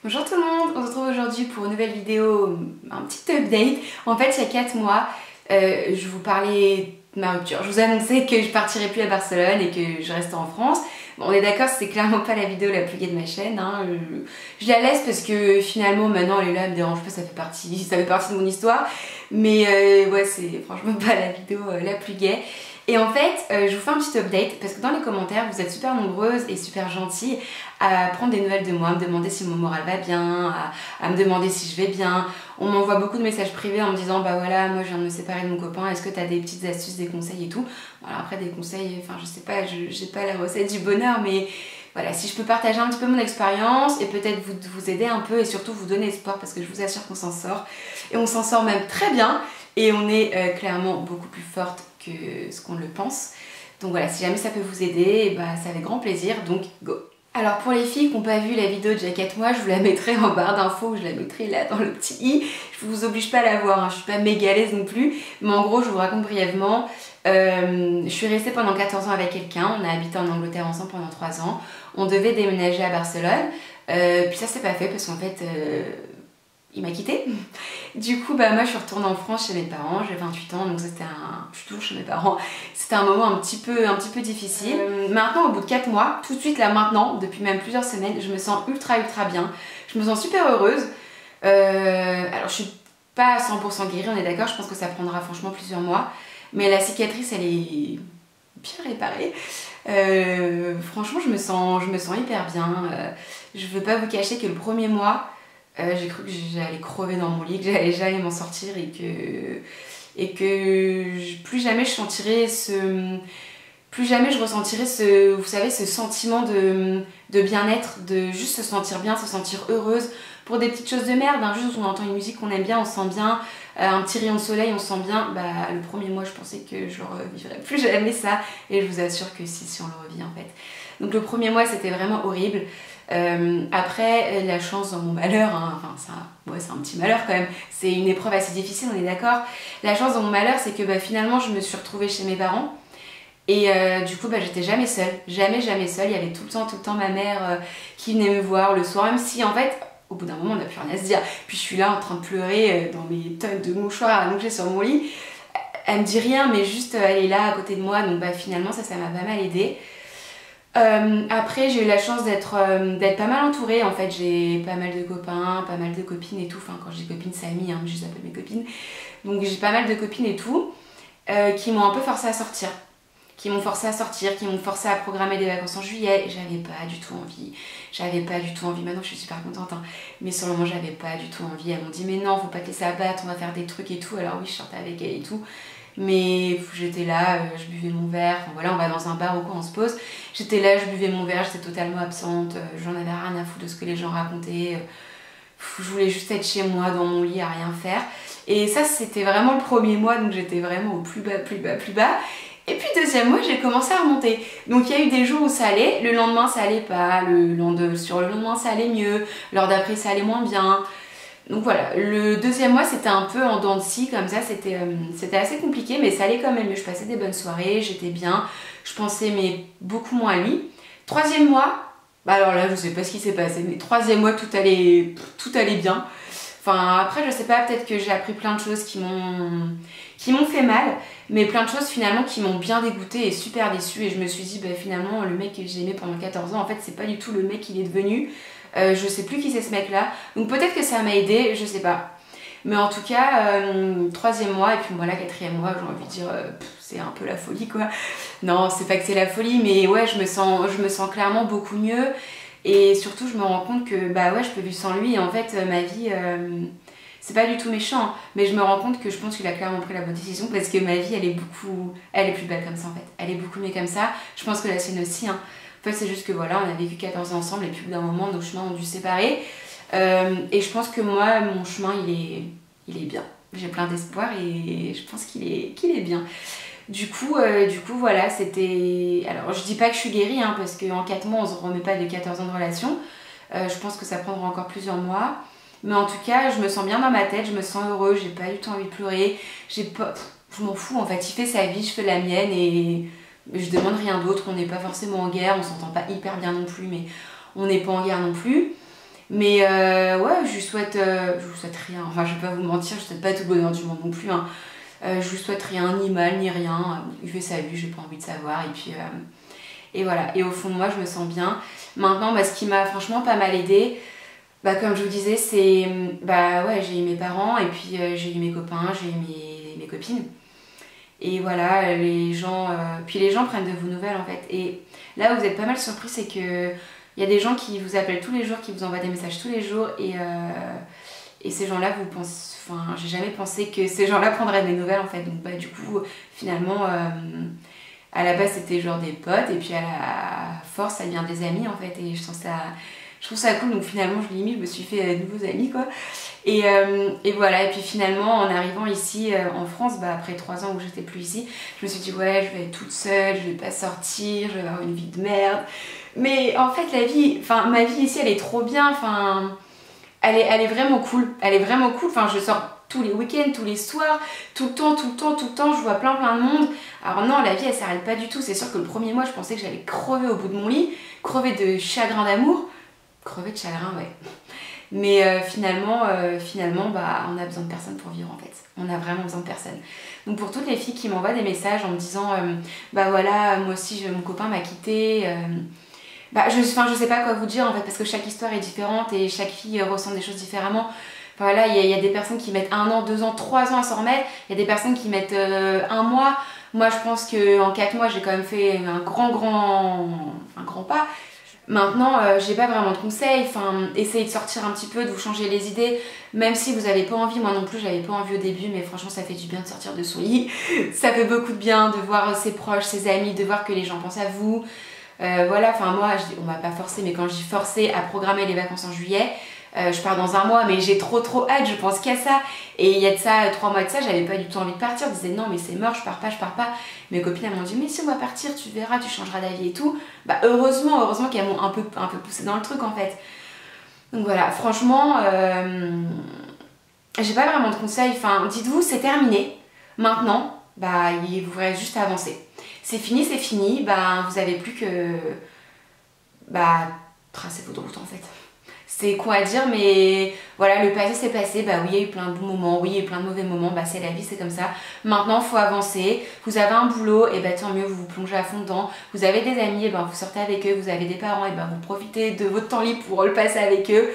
Bonjour tout le monde, on se retrouve aujourd'hui pour une nouvelle vidéo, un petit update. En fait, il y a 4 mois, je vous parlais de ma rupture. Je vous annonçais que je partirais plus à Barcelone et que je restais en France. Bon, on est d'accord, c'est clairement pas la vidéo la plus gaie de ma chaîne. Hein. Je la laisse parce que finalement, maintenant, elle est là, elle me dérange pas, ça fait partie de mon histoire. Mais ouais, c'est franchement pas la vidéo la plus gaie. Et en fait, je vous fais un petit update parce que dans les commentaires, vous êtes super nombreuses et super gentilles à prendre des nouvelles de moi, à me demander si mon moral va bien, à me demander si je vais bien. On m'envoie beaucoup de messages privés en me disant bah voilà, moi je viens de me séparer de mon copain, est-ce que tu as des petites astuces, des conseils et tout. Voilà, après des conseils, enfin je sais pas, j'ai pas la recette du bonheur, mais voilà, si je peux partager un petit peu mon expérience et peut-être vous aider un peu et surtout vous donner espoir parce que je vous assure qu'on s'en sort. Et on s'en sort même très bien et on est clairement beaucoup plus forte que ce qu'on le pense. Donc voilà, si jamais ça peut vous aider, bah, c'est avec grand plaisir, donc go! Alors pour les filles qui n'ont pas vu la vidéo de Jacket Moi, je vous la mettrai en barre d'infos, je la mettrai là dans le petit i. Je vous oblige pas à la voir, hein, je suis pas méga à l'aise non plus, mais en gros je vous raconte brièvement. Je suis restée pendant 14 ans avec quelqu'un, on a habité en Angleterre ensemble pendant 3 ans. On devait déménager à Barcelone, puis ça s'est pas fait parce qu'en fait il m'a quittée. Du coup, bah, moi je suis retournée en France chez mes parents, j'ai 28 ans, donc c'était je suis toujours chez mes parents. C'était un moment un petit peu difficile. Maintenant, au bout de 4 mois, tout de suite là maintenant, depuis même plusieurs semaines, je me sens ultra bien. Je me sens super heureuse. Alors je suis pas à 100% guérie, on est d'accord, je pense que ça prendra franchement plusieurs mois. Mais la cicatrice, elle est bien réparée. Franchement, je me sens hyper bien. Je veux pas vous cacher que le premier mois, j'ai cru que j'allais crever dans mon lit, que j'allais jamais m'en sortir et que plus jamais je sentirais plus jamais je ressentirais vous savez, ce sentiment de bien-être, de juste se sentir bien, se sentir heureuse pour des petites choses de merde, hein, juste on entend une musique qu'on aime bien, on se sent bien, un petit rayon de soleil, on se sent bien. Bah, le premier mois, je pensais que je ne revivrais plus jamais ça et je vous assure que si on le revit en fait. Donc le premier mois, c'était vraiment horrible. Après, la chance dans mon malheur, hein, enfin c'est un petit malheur quand même, c'est une épreuve assez difficile, on est d'accord. La chance dans mon malheur, c'est que bah, finalement je me suis retrouvée chez mes parents et du coup bah, j'étais jamais seule, jamais seule. Il y avait tout le temps ma mère qui venait me voir le soir, même si en fait au bout d'un moment on n'a plus rien à se dire. Puis je suis là en train de pleurer dans mes tonnes de mouchoirs allongés sur mon lit. Elle me dit rien, mais juste elle est là à côté de moi, donc bah, finalement ça m'a pas mal aidée. Après j'ai eu la chance d'être pas mal entourée, en fait j'ai pas mal de copains, pas mal de copines et tout, enfin quand je dis copines c'est amis, hein, je les appelle mes copines, donc j'ai pas mal de copines et tout, qui m'ont un peu forcé à sortir, qui m'ont forcé à programmer des vacances en juillet. J'avais pas du tout envie, maintenant je suis super contente, hein. Mais sur le moment j'avais pas du tout envie, elles m'ont dit mais non faut pas te laisser abattre, on va faire des trucs et tout, alors oui je sortais avec elle et tout. Mais j'étais là, je buvais mon verre, enfin voilà, on va dans un bar ou quoi, on se pose. J'étais là, je buvais mon verre, j'étais totalement absente, j'en avais rien à foutre de ce que les gens racontaient. Je voulais juste être chez moi, dans mon lit, à rien faire. Et ça, c'était vraiment le premier mois, donc j'étais vraiment au plus bas. Et puis deuxième mois, j'ai commencé à remonter. Donc il y a eu des jours où ça allait, le lendemain ça allait pas, sur le lendemain ça allait mieux, l'heure d'après ça allait moins bien. Donc voilà, le deuxième mois c'était un peu en dents de scie comme ça, c'était assez compliqué mais ça allait quand même mieux, je passais des bonnes soirées, j'étais bien, je pensais mais beaucoup moins à lui. Troisième mois, bah alors là je sais pas ce qui s'est passé, mais troisième mois tout allait bien. Enfin après je sais pas, peut-être que j'ai appris plein de choses qui m'ont fait mal, mais plein de choses finalement qui m'ont bien dégoûtée et super déçue, et je me suis dit bah finalement le mec que j'ai aimé pendant 14 ans en fait c'est pas du tout le mec qu'il est devenu. Je sais plus qui c'est ce mec là, donc peut-être que ça m'a aidé, je sais pas. Mais en tout cas, troisième mois et puis voilà, quatrième mois, j'ai envie de dire, c'est un peu la folie quoi. Non, c'est pas que c'est la folie, mais ouais, je me sens clairement beaucoup mieux. Et surtout, je me rends compte que bah ouais, je peux vivre sans lui. Et en fait, ma vie, c'est pas du tout méchant, mais je me rends compte que je pense qu'il a clairement pris la bonne décision parce que ma vie, elle est plus belle comme ça en fait. Elle est beaucoup mieux comme ça. Je pense que la sienne aussi, hein. En fait, c'est juste que voilà, on a vécu 14 ans ensemble et puis au bout d'un moment, nos chemins ont dû se séparer. Et je pense que moi, mon chemin, il est bien. J'ai plein d'espoir et je pense qu'il est bien. Du coup, voilà, c'était... Alors, je dis pas que je suis guérie, hein, parce qu'en 4 mois, on se remet pas de 14 ans de relation. Je pense que ça prendra encore plusieurs mois. Mais en tout cas, je me sens bien dans ma tête, je me sens heureuse, j'ai pas du tout envie de pleurer. Je m'en fous, en fait, il fait sa vie, je fais la mienne et... Je demande rien d'autre, on n'est pas forcément en guerre, on s'entend pas hyper bien non plus, mais on n'est pas en guerre non plus. Mais ouais, je lui souhaite rien. Enfin, je vais pas vous mentir, je souhaite pas tout le bonheur du monde non plus. Hein. Je lui souhaite rien, ni mal, ni rien. Il fait sa vie, j'ai pas envie de savoir. Et puis, et voilà. Et au fond de moi, je me sens bien. Maintenant, bah, ce qui m'a franchement pas mal aidé, bah, comme je vous disais, c'est. Bah ouais, j'ai eu mes parents, et puis j'ai eu mes copains, j'ai eu mes copines. Et voilà, les gens. Puis les gens prennent de vos nouvelles en fait. Et là où vous êtes pas mal surpris, c'est que. Il y a des gens qui vous appellent tous les jours, qui vous envoient des messages tous les jours, et ces gens-là, vous pensez, enfin, j'ai jamais pensé que ces gens-là prendraient des nouvelles en fait. Donc bah du coup, finalement, à la base c'était genre des potes, et puis à la force, ça devient des amis en fait. Et je trouve ça cool. Donc finalement, je me suis fait de nouveaux amis quoi. Et voilà. Et puis finalement, en arrivant ici en France, bah après 3 ans où j'étais plus ici, je me suis dit ouais, je vais être toute seule, je vais pas sortir, je vais avoir une vie de merde. Mais en fait, ma vie ici, elle est trop bien. Enfin, elle est vraiment cool. Elle est vraiment cool. Enfin, je sors tous les week-ends, tous les soirs, tout le temps. Je vois plein de monde. Alors non, la vie, elle s'arrête pas du tout. C'est sûr que le premier mois, je pensais que j'allais crever au bout de mon lit, crever de chagrin d'amour. Crever de chagrin, ouais. Mais finalement, bah, on a besoin de personne pour vivre en fait. On a vraiment besoin de personne. Donc pour toutes les filles qui m'envoient des messages en me disant bah voilà, moi aussi mon copain m'a quittée. Bah, je sais pas quoi vous dire en fait, parce que chaque histoire est différente et chaque fille ressent des choses différemment. Enfin, voilà, il y a des personnes qui mettent 1 an, 2 ans, 3 ans à s'en remettre. Il y a des personnes qui mettent 1 mois. Moi, je pense qu'en 4 mois, j'ai quand même fait un grand pas. Maintenant, j'ai pas vraiment de conseils. Enfin, essayez de sortir un petit peu, de vous changer les idées. Même si vous avez pas envie, moi non plus, j'avais pas envie au début, mais franchement, ça fait du bien de sortir de son lit. Ça fait beaucoup de bien de voir ses proches, ses amis, de voir que les gens pensent à vous. Voilà, enfin moi, on m'a pas forcé, mais quand je dis forcé à programmer les vacances en juillet, je pars dans 1 mois, mais j'ai trop hâte, je pense qu'à ça. Et il y a de ça 3 mois de ça, j'avais pas du tout envie de partir. Je disais non, mais c'est mort, je pars pas. Mes copines elles m'ont dit mais si on va partir, tu verras, tu changeras d'avis et tout. Bah heureusement qu'elles m'ont un peu poussé dans le truc en fait. Donc voilà, franchement, j'ai pas vraiment de conseils. Enfin, dites-vous, c'est terminé. Maintenant, bah il vous reste juste à avancer. C'est fini, bah vous avez plus que bah tracer votre route en fait. C'est quoi à dire, mais voilà, le passé c'est passé, bah oui, il y a eu plein de bons moments, oui, il y a eu plein de mauvais moments, bah c'est la vie, c'est comme ça. Maintenant, faut avancer. Vous avez un boulot, et bah tant mieux, vous vous plongez à fond dedans. Vous avez des amis, et ben vous sortez avec eux. Vous avez des parents, et ben vous profitez de votre temps libre pour le passer avec eux.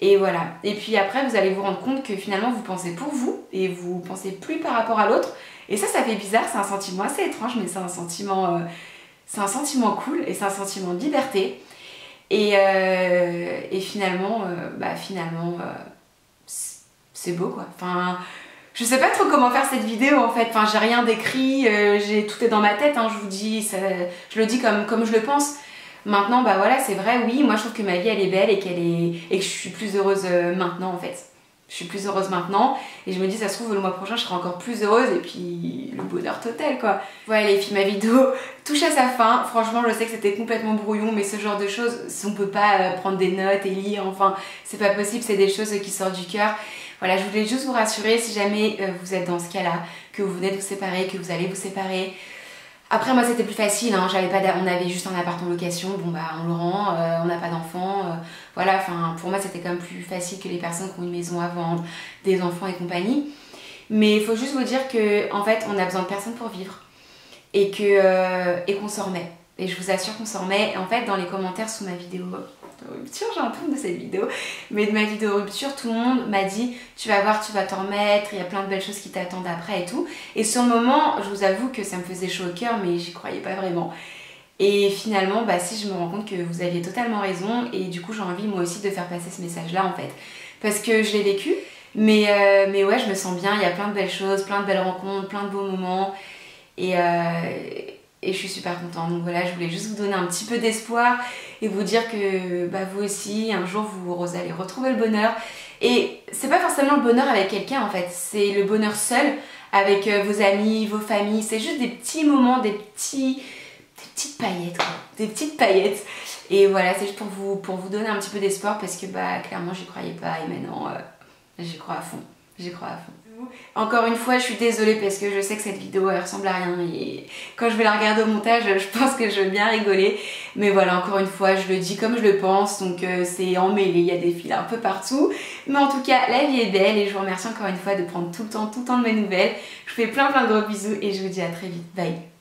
Et voilà. Et puis après, vous allez vous rendre compte que finalement, vous pensez pour vous, et vous pensez plus par rapport à l'autre. Et ça fait bizarre, c'est un sentiment assez étrange, mais c'est un sentiment cool, et c'est un sentiment de liberté. Et finalement, c'est beau quoi. Enfin, je sais pas trop comment faire cette vidéo en fait. Enfin, j'ai rien d'écrit, tout est dans ma tête. Hein, je vous dis, je le dis comme je le pense. Maintenant, bah voilà, c'est vrai. Oui, moi je trouve que ma vie elle est belle et que je suis plus heureuse maintenant en fait. Je suis plus heureuse maintenant et je me dis ça se trouve le mois prochain je serai encore plus heureuse et puis le bonheur total quoi. Voilà les filles, ma vidéo touche à sa fin. Franchement je sais que c'était complètement brouillon mais ce genre de choses, on peut pas prendre des notes et lire, enfin c'est pas possible, c'est des choses qui sortent du cœur. Voilà, je voulais juste vous rassurer si jamais vous êtes dans ce cas-là, que vous venez de vous séparer, que vous allez vous séparer. Après moi c'était plus facile, hein. On avait juste un appart en location, bon bah on le rend, on n'a pas d'enfants, voilà, enfin pour moi c'était quand même plus facile que les personnes qui ont une maison à vendre, des enfants et compagnie. Mais il faut juste vous dire que en fait on a besoin de personne pour vivre et qu'on s'en remet. Et je vous assure qu'on s'en remet. En fait dans les commentaires sous ma vidéo de rupture, j'ai un peu de cette vidéo, mais de ma vidéo rupture, tout le monde m'a dit tu vas voir, tu vas t'en remettre, il y a plein de belles choses qui t'attendent après et tout. Et sur le moment, je vous avoue que ça me faisait chaud au cœur, mais j'y croyais pas vraiment. Et finalement, bah si, je me rends compte que vous aviez totalement raison et du coup j'ai envie moi aussi de faire passer ce message là en fait. Parce que je l'ai vécu, mais ouais, je me sens bien, il y a plein de belles choses, plein de belles rencontres, plein de beaux moments et je suis super contente. Donc voilà, je voulais juste vous donner un petit peu d'espoir et vous dire que bah, vous aussi, un jour, vous allez retrouver le bonheur. Et c'est pas forcément le bonheur avec quelqu'un en fait, c'est le bonheur seul avec vos amis, vos familles. C'est juste des petits moments, des petites paillettes quoi. Des petites paillettes. Et voilà, c'est juste pour vous donner un petit peu d'espoir parce que bah clairement j'y croyais pas et maintenant j'y crois à fond. J'y crois à fond. Encore une fois, je suis désolée parce que je sais que cette vidéo elle ressemble à rien et quand je vais la regarder au montage, je pense que je vais bien rigoler. Mais voilà, encore une fois, je le dis comme je le pense, donc c'est emmêlé, il y a des fils un peu partout. Mais en tout cas, la vie est belle et je vous remercie encore une fois de prendre tout le temps de mes nouvelles. Je vous fais plein de gros bisous et je vous dis à très vite. Bye!